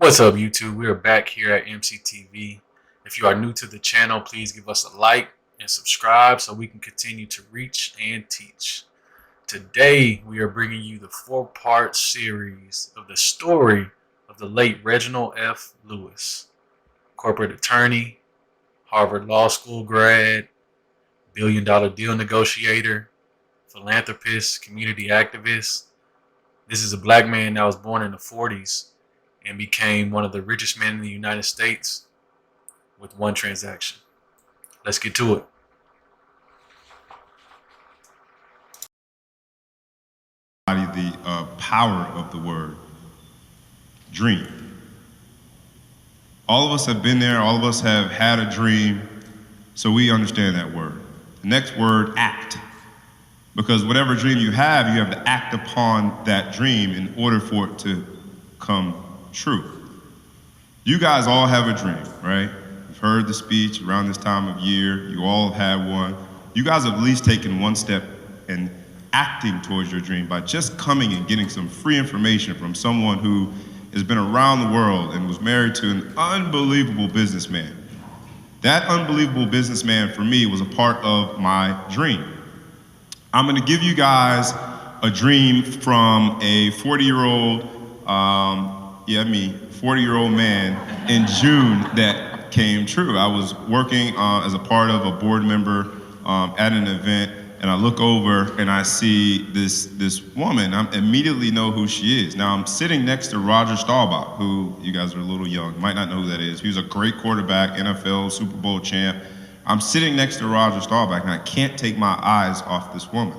What's up, YouTube? We are back here at MCTV. If you are new to the channel, please give us a like and subscribe so we can continue to reach and teach. Today, we are bringing you the 4-part series of the story of the late Reginald F. Lewis, corporate attorney, Harvard Law School grad, billion-dollar deal negotiator, philanthropist, community activist. This is a black man that was born in the 40s and became one of the richest men in the United States with one transaction. Let's get to it. The power of the word dream. All of us have been there, all of us have had a dream, so we understand that word. The next word, act. Because whatever dream you have to act upon that dream in order for it to come true. You guys all have a dream, right? You've heard the speech around this time of year. You all have had one. You guys have at least taken one step in acting towards your dream by just coming and getting some free information from someone who has been around the world and was married to an unbelievable businessman. That unbelievable businessman for me was a part of my dream. I'm gonna give you guys a dream from a 40-year-old 40-year-old man in June that came true. I was working as a part of a board member at an event, and I look over and I see this woman. I immediately know who she is. Now I'm sitting next to Roger Staubach, who you guys are a little young, might not know who that is. He was a great quarterback, NFL, Super Bowl champ. I'm sitting next to Roger Staubach, and I can't take my eyes off this woman.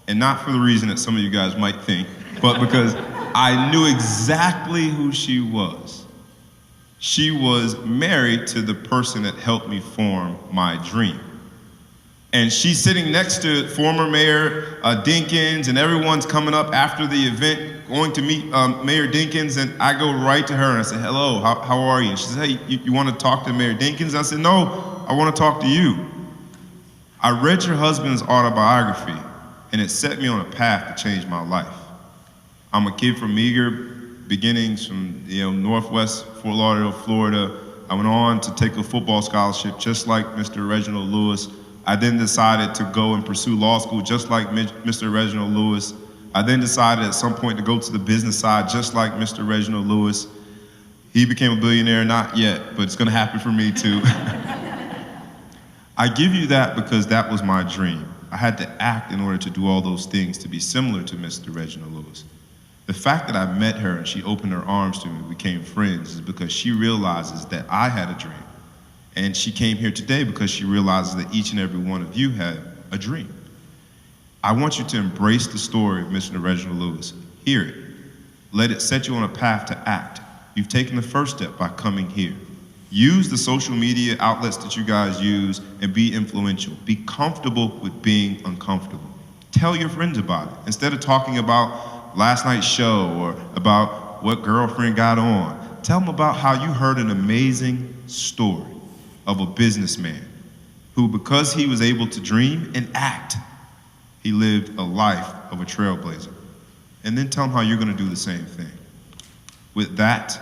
And not for the reason that some of you guys might think, but because I knew exactly who she was. She was married to the person that helped me form my dream. And she's sitting next to former Mayor Dinkins, and everyone's coming up after the event, going to meet Mayor Dinkins, and I go right to her and I say, hello, how are you? And she says, hey, you want to talk to Mayor Dinkins? I said, no, I want to talk to you. I read your husband's autobiography, and it set me on a path to change my life. I'm a kid from meager beginnings from Northwest Fort Lauderdale, Florida. I went on to take a football scholarship just like Mr. Reginald Lewis. I then decided to go and pursue law school just like Mr. Reginald Lewis. I then decided at some point to go to the business side just like Mr. Reginald Lewis. He became a billionaire, not yet, but it's gonna happen for me too. I give you that because that was my dream. I had to act in order to do all those things to be similar to Mr. Reginald Lewis. The fact that I met her and she opened her arms to me, we became friends, is because she realizes that I had a dream. And she came here today because she realizes that each and every one of you have a dream. I want you to embrace the story of Mr. Reginald Lewis. Hear it. Let it set you on a path to act. You've taken the first step by coming here. Use the social media outlets that you guys use and be influential. Be comfortable with being uncomfortable. Tell your friends about it. Instead of talking about last night's show or about what girlfriend got on, tell them about how you heard an amazing story of a businessman who, because he was able to dream and act, he lived a life of a trailblazer. And then tell them how you're gonna do the same thing. With that,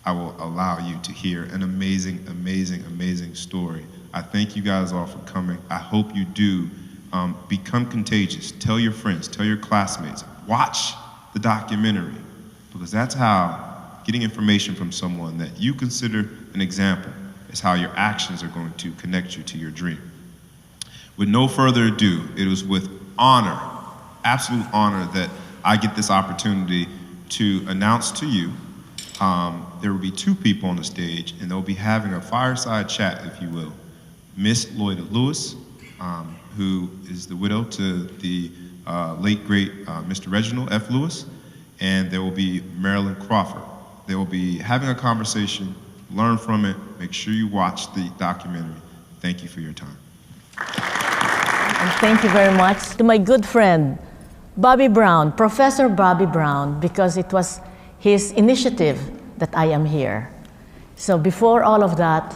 I will allow you to hear an amazing, amazing, amazing story. I thank you guys all for coming. I hope you do become contagious. Tell your friends, tell your classmates, watch the documentary, because that's how getting information from someone that you consider an example is how your actions are going to connect you to your dream. With no further ado, it was with honor, absolute honor, that I get this opportunity to announce to you there will be 2 people on the stage, and they'll be having a fireside chat, if you will. Miss Loida Lewis, who is the widow to the late, great Mr. Reginald F. Lewis, and there will be Marilyn Crawford. They will be having a conversation, learn from it, make sure you watch the documentary. Thank you for your time. And thank you very much to my good friend, Bobby Brown, Professor Bobby Brown, because it was his initiative that I am here. So before all of that,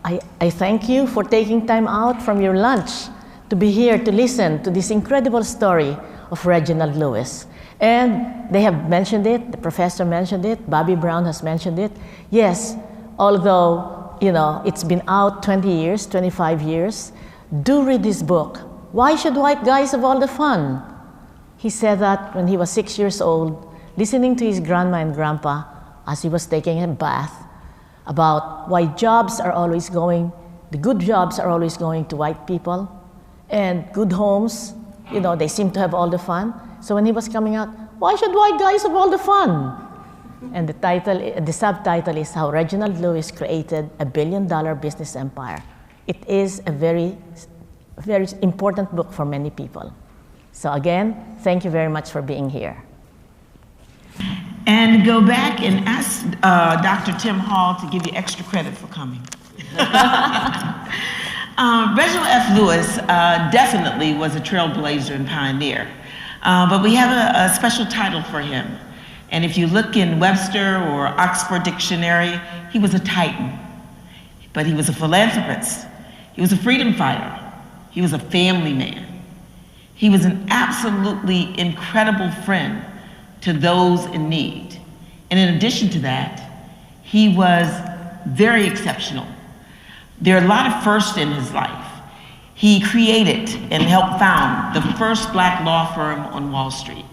I thank you for taking time out from your lunch to be here to listen to this incredible story of Reginald Lewis. And they have mentioned it, the professor mentioned it, Bobby Brown has mentioned it. Yes, although, you know, it's been out 20 years, 25 years, do read this book. Why should white guys have all the fun? He said that when he was 6 years old, listening to his grandma and grandpa as he was taking a bath about why jobs are always going, the good jobs are always going to white people, and good homes, you know, they seem to have all the fun. So when he was coming out, why should white guys have all the fun? And the subtitle is How Reginald Lewis Created a $1 billion Business Empire. It is a very, very important book for many people. So again, thank you very much for being here. And go back and ask Dr. Tim Hall to give you extra credit for coming. Reginald F. Lewis definitely was a trailblazer and pioneer, but we have a special title for him. And if you look in Webster or Oxford Dictionary, he was a titan, but he was a philanthropist. He was a freedom fighter. He was a family man. He was an absolutely incredible friend to those in need. And in addition to that, he was very exceptional. There are a lot of firsts in his life. He created and helped found the first black law firm on Wall Street.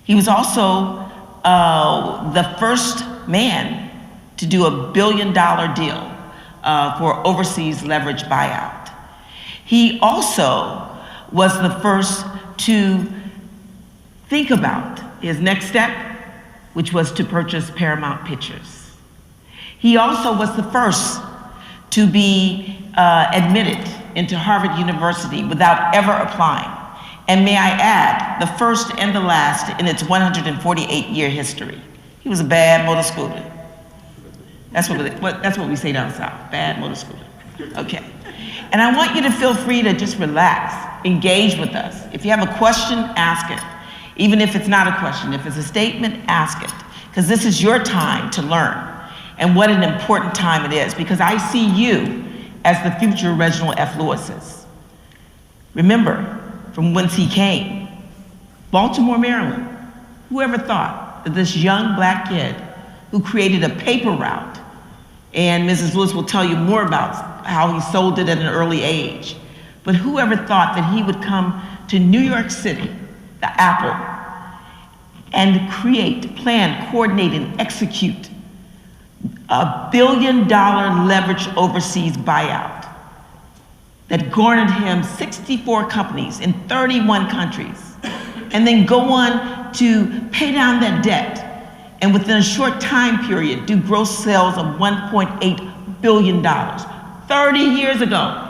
He was also the first man to do a $1 billion deal for overseas leverage buyout. He also was the first to think about his next step, which was to purchase Paramount Pictures. He also was the first to be admitted into Harvard University without ever applying. And may I add, the first and the last in its 148-year history. He was a bad motor scooter. That's what we say down south, bad motor scooter. Okay. And I want you to feel free to just relax, engage with us. If you have a question, ask it. Even if it's not a question, if it's a statement, ask it. Because this is your time to learn. And what an important time it is, because I see you as the future Reginald F. Lewis's. Remember, from whence he came, Baltimore, Maryland. Whoever thought that this young black kid who created a paper route, and Mrs. Lewis will tell you more about how he sold it at an early age, but whoever thought that he would come to New York City, the Apple, and create, plan, coordinate, and execute a $1 billion leveraged overseas buyout that garnered him 64 companies in 31 countries, and then go on to pay down that debt, and within a short time period, do gross sales of $1.8 billion, 30 years ago.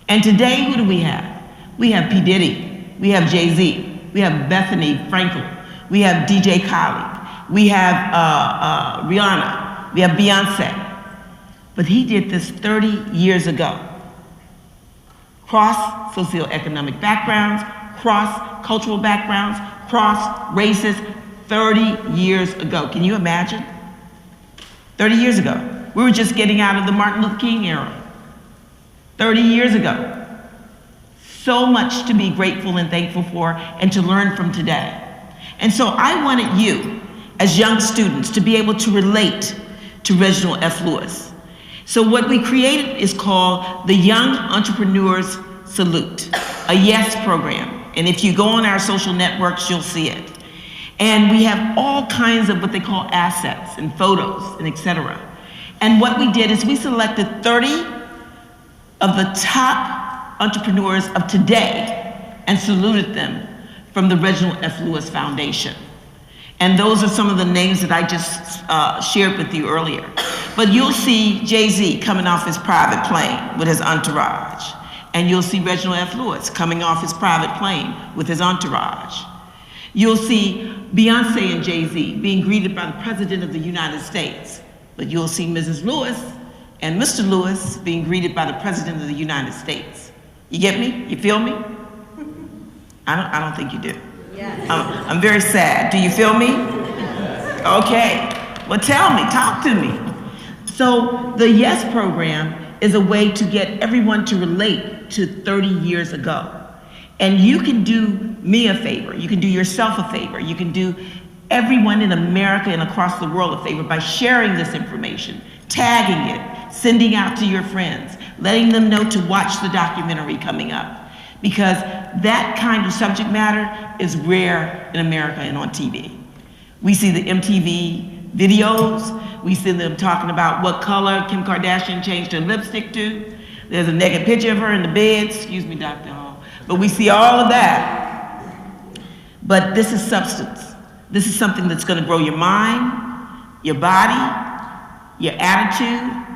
And today, who do we have? We have P. Diddy, we have Jay-Z, we have Bethany Frankel, we have DJ Khaled, we have Rihanna, we have Beyonce. But he did this 30 years ago. Cross socioeconomic backgrounds, cross cultural backgrounds, cross races, 30 years ago. Can you imagine? 30 years ago. We were just getting out of the Martin Luther King era. 30 years ago. So much to be grateful and thankful for and to learn from today. And so I wanted you, as young students, to be able to relate to Reginald F. Lewis. So what we created is called the Young Entrepreneurs Salute, a YES program. And if you go on our social networks, you'll see it. And we have all kinds of what they call assets and photos and et cetera. And what we did is we selected 30 of the top entrepreneurs of today and saluted them from the Reginald F. Lewis Foundation. And those are some of the names that I just shared with you earlier. But you'll see Jay-Z coming off his private plane with his entourage. And you'll see Reginald F. Lewis coming off his private plane with his entourage. You'll see Beyonce and Jay-Z being greeted by the President of the United States. But you'll see Mrs. Lewis and Mr. Lewis being greeted by the President of the United States. You get me? You feel me? I don't think you do. Yes. I'm very sad. Do you feel me? Okay. Well, tell me, talk to me. So the YES program is a way to get everyone to relate to 30 years ago. And you can do me a favor, you can do yourself a favor, you can do everyone in America and across the world a favor by sharing this information, tagging it, sending out to your friends, letting them know to watch the documentary coming up. Because that kind of subject matter is rare in America and on TV. We see the MTV videos, we see them talking about what color Kim Kardashian changed her lipstick to. There's a naked picture of her in the bed, excuse me, Dr. Hall. But we see all of that. But this is substance. This is something that's gonna grow your mind, your body, your attitude,